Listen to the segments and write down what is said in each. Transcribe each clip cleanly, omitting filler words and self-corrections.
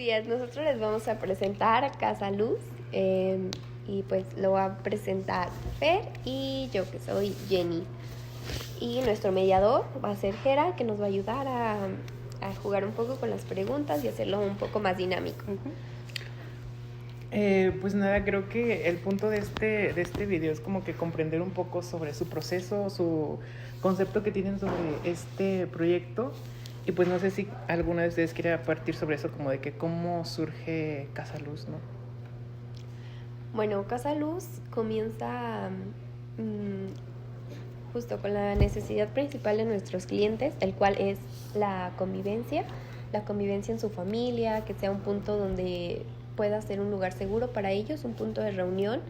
días. Nosotros les vamos a presentar a Casa Luz y pues lo va a presentar Fer y yo que soy Jenny. Y nuestro mediador va a ser Jera, que nos va a ayudar a jugar un poco con las preguntas y hacerlo un poco más dinámico. Pues nada, creo que el punto de este video es como que comprender un poco sobre su proceso, su concepto que tienen sobre este proyecto. Y pues no sé si alguna de ustedes quiere partir sobre eso, como de que cómo surge Casa Luz, ¿no? Bueno, Casa Luz comienza justo con la necesidad principal de nuestros clientes, el cual es la convivencia en su familia, que sea un punto donde pueda ser un lugar seguro para ellos, un punto de reunión.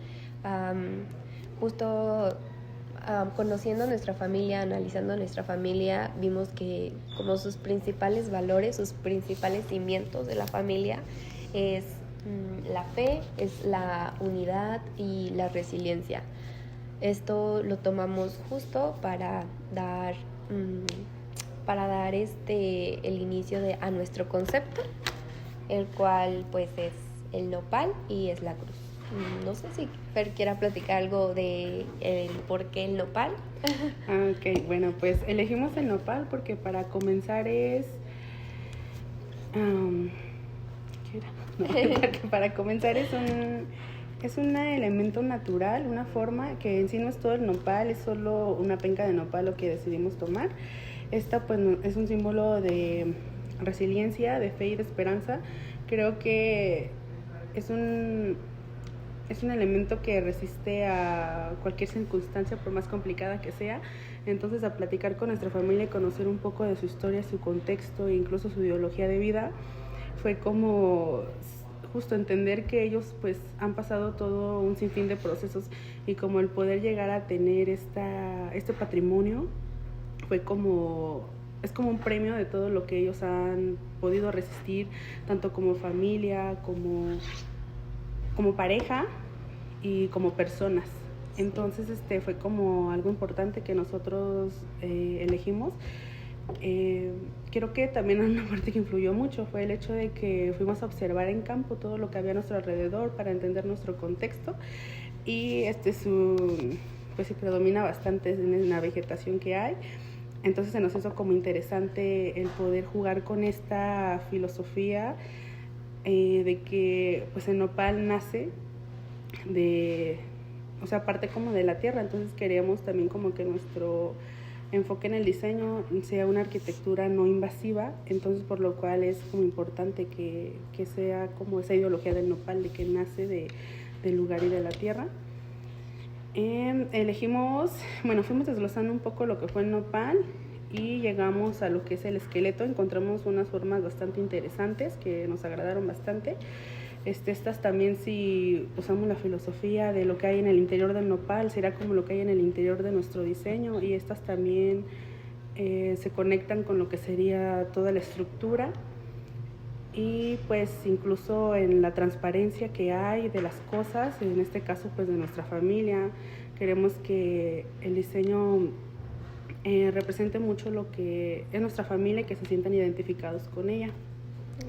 Conociendo nuestra familia, analizando nuestra familia, vimos que como sus principales valores, sus principales cimientos de la familia es la fe, es la unidad y la resiliencia. Esto lo tomamos justo para dar el inicio a nuestro concepto, el cual pues es el nopal y es la cruz. No sé si Fer quiera platicar algo de por qué el nopal. Ok, bueno, pues elegimos el nopal porque para comenzar es... ¿qué era? No, porque para comenzar es un elemento natural, una forma que en sí no es todo el nopal, es solo una penca de nopal lo que decidimos tomar. Esta pues es un símbolo de resiliencia, de fe y de esperanza. Creo que es un elemento que resiste a cualquier circunstancia, por más complicada que sea. Entonces, a platicar con nuestra familia y conocer un poco de su historia, su contexto e incluso su ideología de vida, fue como justo entender que ellos pues han pasado todo un sinfín de procesos y como el poder llegar a tener este patrimonio fue como... es como un premio de todo lo que ellos han podido resistir, tanto como familia, como pareja y como personas. Entonces fue como algo importante que nosotros elegimos. Creo que también una parte que influyó mucho fue el hecho de que fuimos a observar en campo todo lo que había a nuestro alrededor para entender nuestro contexto y pues se predomina bastante en la vegetación que hay. Entonces se nos hizo como interesante el poder jugar con esta filosofía de que pues el nopal nace parte como de la tierra. Entonces queríamos también como que nuestro enfoque en el diseño sea una arquitectura no invasiva, entonces por lo cual es como importante que sea como esa ideología del nopal, de que nace del lugar y de la tierra. Fuimos desglosando un poco lo que fue el nopal y llegamos a lo que es el esqueleto. Encontramos unas formas bastante interesantes que nos agradaron bastante. Estas también, si usamos la filosofía de lo que hay en el interior del nopal, será como lo que hay en el interior de nuestro diseño, y estas también se conectan con lo que sería toda la estructura y pues incluso en la transparencia que hay de las cosas, en este caso pues de nuestra familia. Queremos que el diseño represente mucho lo que es nuestra familia y que se sientan identificados con ella.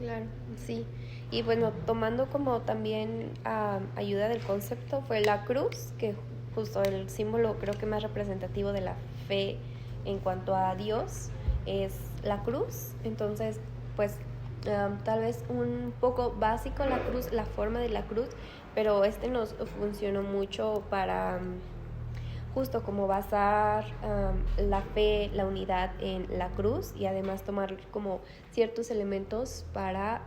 Claro, sí. Y bueno, tomando como también ayuda del concepto fue la cruz, que justo el símbolo creo que más representativo de la fe en cuanto a Dios es la cruz. Entonces, pues tal vez un poco básico la cruz, la forma de la cruz, pero nos funcionó mucho para justo como basar la fe, la unidad en la cruz y además tomar como ciertos elementos para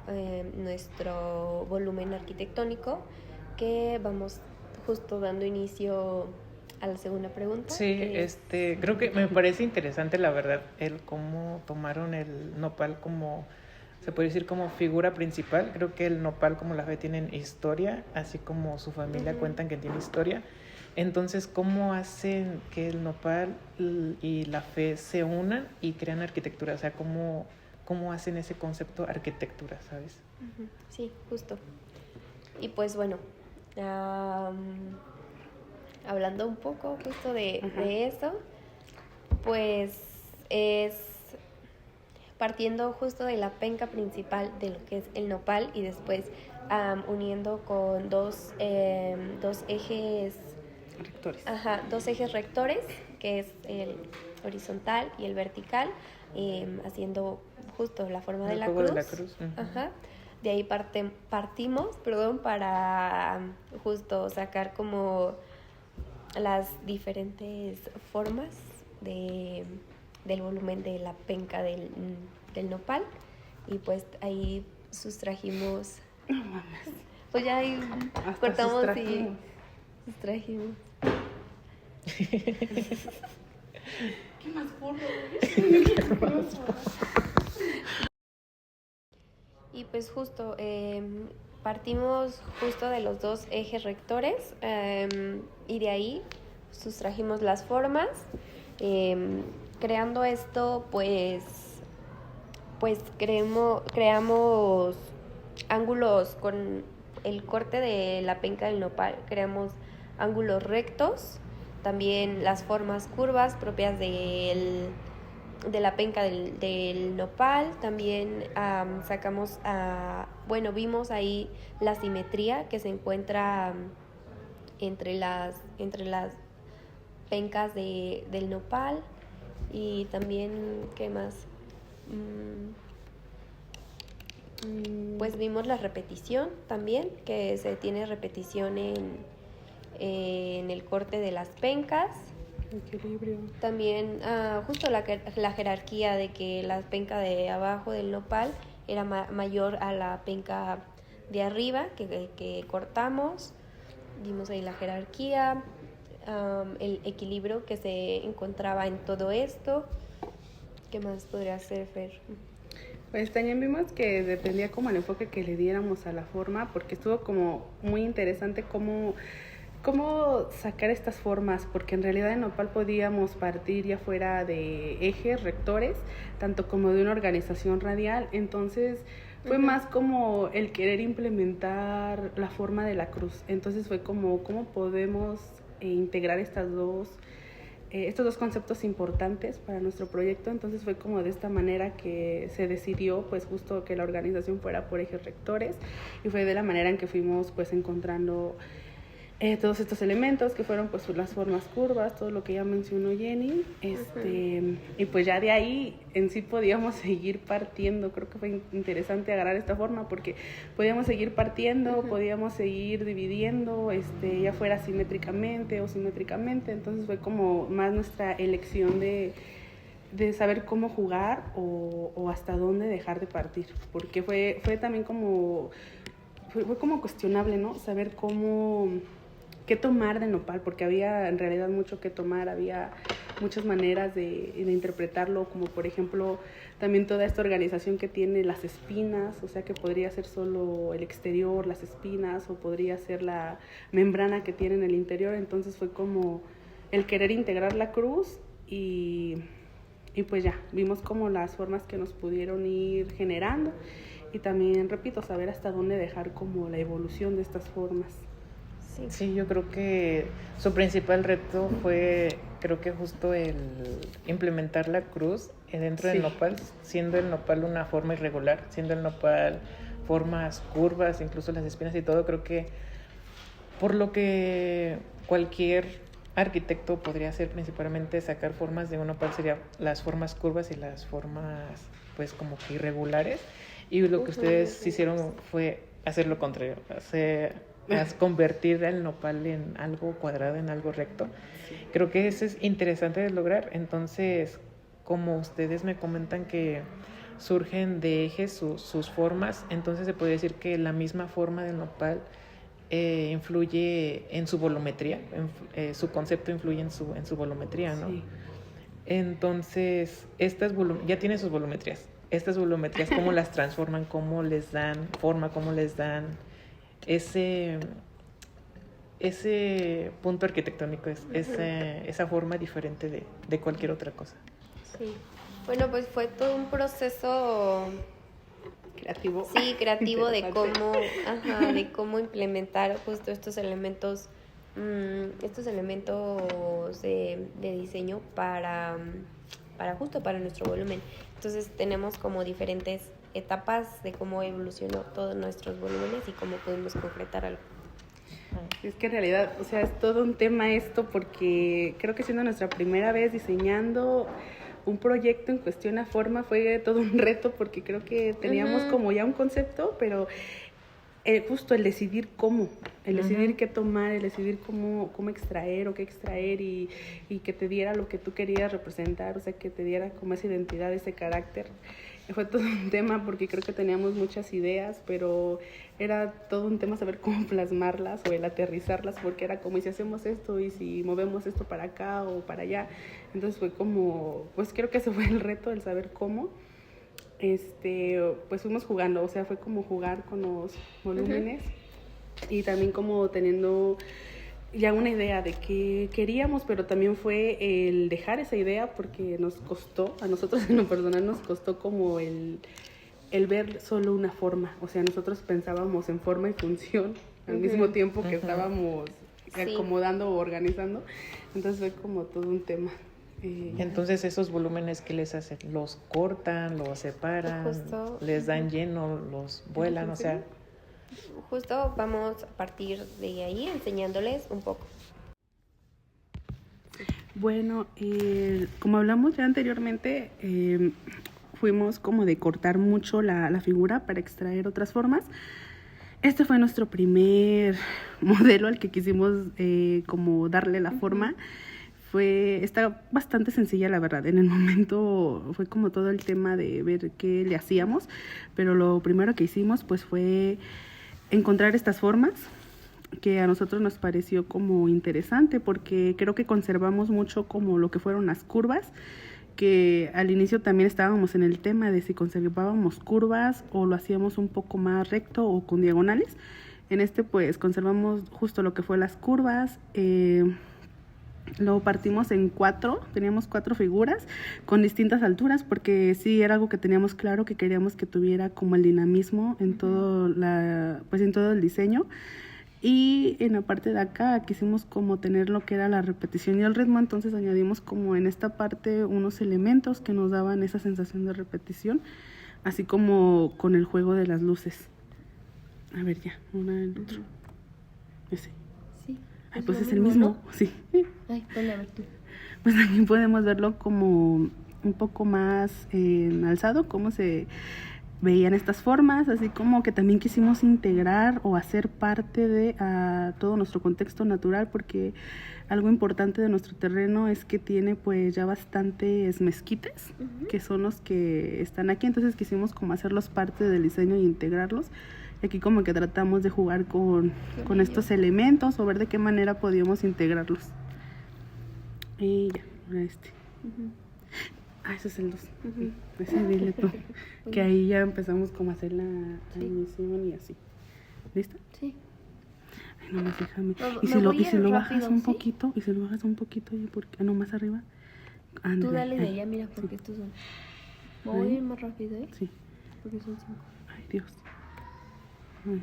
nuestro volumen arquitectónico, que vamos justo dando inicio a la segunda pregunta. Sí, creo que me parece interesante la verdad el cómo tomaron el nopal como, se puede decir, como figura principal. Creo que el nopal como la fe tienen historia, así como su familia cuentan que tiene historia. Entonces, ¿cómo hacen que el nopal y la fe se unan y crean arquitectura? O sea, ¿cómo hacen ese concepto arquitectura, sabes? Sí, justo. Y pues bueno, hablando un poco justo de eso, pues es partiendo justo de la penca principal de lo que es el nopal y después uniendo con dos ejes Rectores. Ajá, dos ejes rectores, que es el horizontal y el vertical, haciendo justo la forma de El la juego cruz. de la cruz. Ujú. Ajá. De ahí partimos, para justo sacar como las diferentes formas del volumen de la penca del nopal. Y pues ahí sustrajimos, No mames. pues ya ahí Hasta cortamos y sustrajimos. sustrajimos. ¿Qué más porro? Y pues justo partimos justo de los dos ejes rectores y de ahí sustrajimos las formas. Creando esto, pues creamos ángulos con el corte de la penca del nopal. Creamos ángulos rectos, también las formas curvas propias de la penca del nopal. También vimos ahí la simetría que se encuentra entre las pencas del nopal. Y también, ¿qué más? Pues vimos la repetición también, que se tiene repetición en el corte de las pencas. Equilibrio. También justo la jerarquía de que la penca de abajo del nopal era mayor a la penca de arriba que cortamos. Vimos ahí la jerarquía, el equilibrio que se encontraba en todo esto. ¿Qué más podría ser, Fer? Pues también vimos que dependía como el enfoque que le diéramos a la forma, porque estuvo como muy interesante cómo sacar estas formas, porque en realidad en nopal podíamos partir ya fuera de ejes rectores, tanto como de una organización radial. Entonces fue más como el querer implementar la forma de la cruz. Entonces fue como cómo podemos integrar estos dos conceptos importantes para nuestro proyecto. Entonces fue como de esta manera que se decidió pues justo que la organización fuera por ejes rectores, y fue de la manera en que fuimos pues encontrando todos estos elementos que fueron pues las formas curvas, todo lo que ya mencionó Jenny, y pues ya de ahí en sí podíamos seguir partiendo. Creo que fue interesante agarrar esta forma porque podíamos seguir partiendo, podíamos seguir dividiendo, ya fuera simétricamente o simétricamente. Entonces fue como más nuestra elección de saber cómo jugar o hasta dónde dejar de partir, porque fue también como fue como cuestionable, ¿no? Saber qué tomar de nopal, porque había en realidad mucho que tomar, había muchas maneras de interpretarlo, como por ejemplo también toda esta organización que tiene las espinas, o sea que podría ser solo el exterior, las espinas, o podría ser la membrana que tiene en el interior. Entonces fue como el querer integrar la cruz y pues ya, vimos como las formas que nos pudieron ir generando, y también, repito, saber hasta dónde dejar como la evolución de estas formas. Sí, yo creo que su principal reto fue, creo que justo el implementar la cruz dentro del nopal, siendo el nopal una forma irregular, siendo el nopal formas curvas, incluso las espinas y todo. Creo que por lo que cualquier arquitecto podría hacer, principalmente sacar formas de un nopal, sería las formas curvas y las formas pues como que irregulares, y lo que ustedes hicieron fue hacer lo contrario, convertir el nopal en algo cuadrado, en algo recto. Creo que eso es interesante de lograr. Entonces, como ustedes me comentan que surgen de ejes sus formas, entonces se puede decir que la misma forma del nopal influye en su volumetría, su concepto influye en su volumetría, ¿no? Sí. Entonces, ya tienen sus volumetrías. Estas volumetrías, ¿cómo las transforman? ¿Cómo les dan forma? ¿Cómo les dan ese punto arquitectónico, esa forma diferente de cualquier otra cosa? Sí. Bueno, pues fue todo un proceso creativo. Sí, creativo de cómo implementar justo estos elementos de diseño para nuestro volumen. Entonces tenemos como diferentes etapas de cómo evolucionó todos nuestros volúmenes y cómo pudimos concretar algo. Es que en realidad, o sea, es todo un tema esto porque creo que siendo nuestra primera vez diseñando un proyecto en cuestión a forma fue todo un reto porque creo que teníamos como ya un concepto, pero justo el decidir cómo, el decidir qué tomar, el decidir cómo extraer o qué extraer y que te diera lo que tú querías representar, o sea, que te diera como esa identidad, ese carácter. Fue todo un tema porque creo que teníamos muchas ideas, pero era todo un tema saber cómo plasmarlas o el aterrizarlas, porque era como, ¿y si hacemos esto? ¿Y si movemos esto para acá o para allá? Entonces fue como, pues creo que ese fue el reto, el saber cómo. Pues fuimos jugando, o sea, fue como jugar con los volúmenes y también como teniendo ya una idea de qué queríamos, pero también fue el dejar esa idea porque nos costó, a nosotros en lo personal nos costó como el ver solo una forma, o sea, nosotros pensábamos en forma y función al mismo tiempo que estábamos acomodando o organizando, entonces fue como todo un tema. Entonces, esos volúmenes, ¿qué les hacen? ¿Los cortan, los separan, les dan lleno, los vuelan? O sea, justo vamos a partir de ahí enseñándoles un poco. Bueno, como hablamos ya anteriormente, fuimos como de cortar mucho la figura para extraer otras formas. Este fue nuestro primer modelo al que quisimos como darle la forma. Está bastante sencilla, la verdad. En el momento fue como todo el tema de ver qué le hacíamos, pero lo primero que hicimos pues fue encontrar estas formas que a nosotros nos pareció como interesante porque creo que conservamos mucho como lo que fueron las curvas, que al inicio también estábamos en el tema de si conservábamos curvas o lo hacíamos un poco más recto o con diagonales. En pues conservamos justo lo que fue las curvas. Lo partimos en 4, teníamos 4 figuras con distintas alturas porque sí era algo que teníamos claro que queríamos que tuviera como el dinamismo en todo en todo el diseño. Y en la parte de acá quisimos como tener lo que era la repetición y el ritmo, entonces añadimos como en esta parte unos elementos que nos daban esa sensación de repetición, así como con el juego de las luces. A ver ya, una del otro. Ese. Sí. Ay, pues es el mismo, ¿no? Sí. Ay, ponle a ver tú. Pues aquí podemos verlo como un poco más alzado, cómo se veían estas formas, así como que también quisimos integrar o hacer parte de todo nuestro contexto natural, porque algo importante de nuestro terreno es que tiene pues ya bastantes mezquites, que son los que están aquí, entonces quisimos como hacerlos parte del diseño e integrarlos. Y aquí como que tratamos de jugar con estos elementos o ver de qué manera podíamos integrarlos. Y ya, ahora ese es el 2. Ese dile tú. Que ahí ya empezamos como a hacer la animación y así. ¿Lista? Sí. Ay, nomás déjame. No, y si lo rápido, bajas un ¿sí? poquito, y si lo bajas un poquito, oye, porque no más arriba. Tú dale de allá, mira, porque estos son. Voy a ir más rápido, ¿eh? Sí. Porque son 5. Ay, Dios. Ay.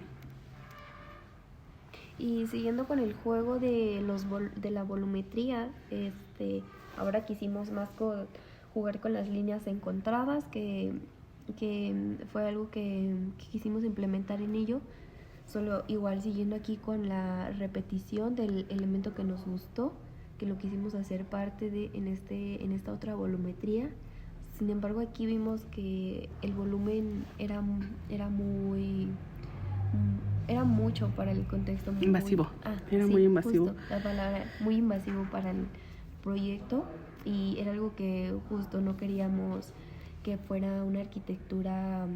Y siguiendo con el juego de de la volumetría, ahora quisimos más jugar con las líneas encontradas, que fue algo que quisimos implementar en ello, solo igual siguiendo aquí con la repetición del elemento que nos gustó, que lo quisimos hacer parte de en esta otra volumetría. Sin embargo, aquí vimos que el volumen era mucho para el contexto. Invasivo. Muy invasivo. Justo, la palabra, muy invasivo para el proyecto, y era algo que justo no queríamos que fuera una arquitectura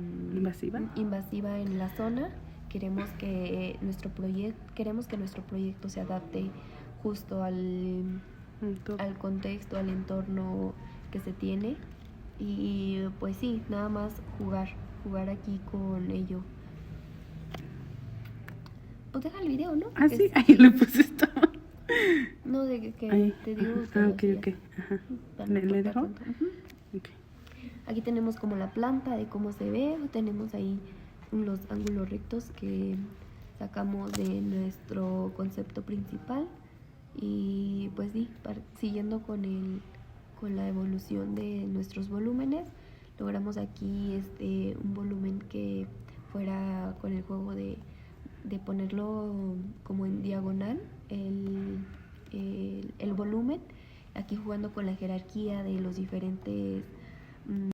invasiva en la zona. Queremos que nuestro proyecto se adapte justo al contexto, al entorno que se tiene, y pues sí, nada más jugar aquí con ello. Pues deja el video, ¿no? Ah, sí, ahí le puse esto. No, de que ahí. te digo. Ok. Ajá. ¿Le dejo? Okay. Aquí tenemos como la planta de cómo se ve, tenemos ahí los ángulos rectos que sacamos de nuestro concepto principal, y pues sí, siguiendo con la evolución de nuestros volúmenes, logramos aquí un volumen que fuera con el juego de ponerlo como en diagonal el volumen, aquí jugando con la jerarquía de los diferentes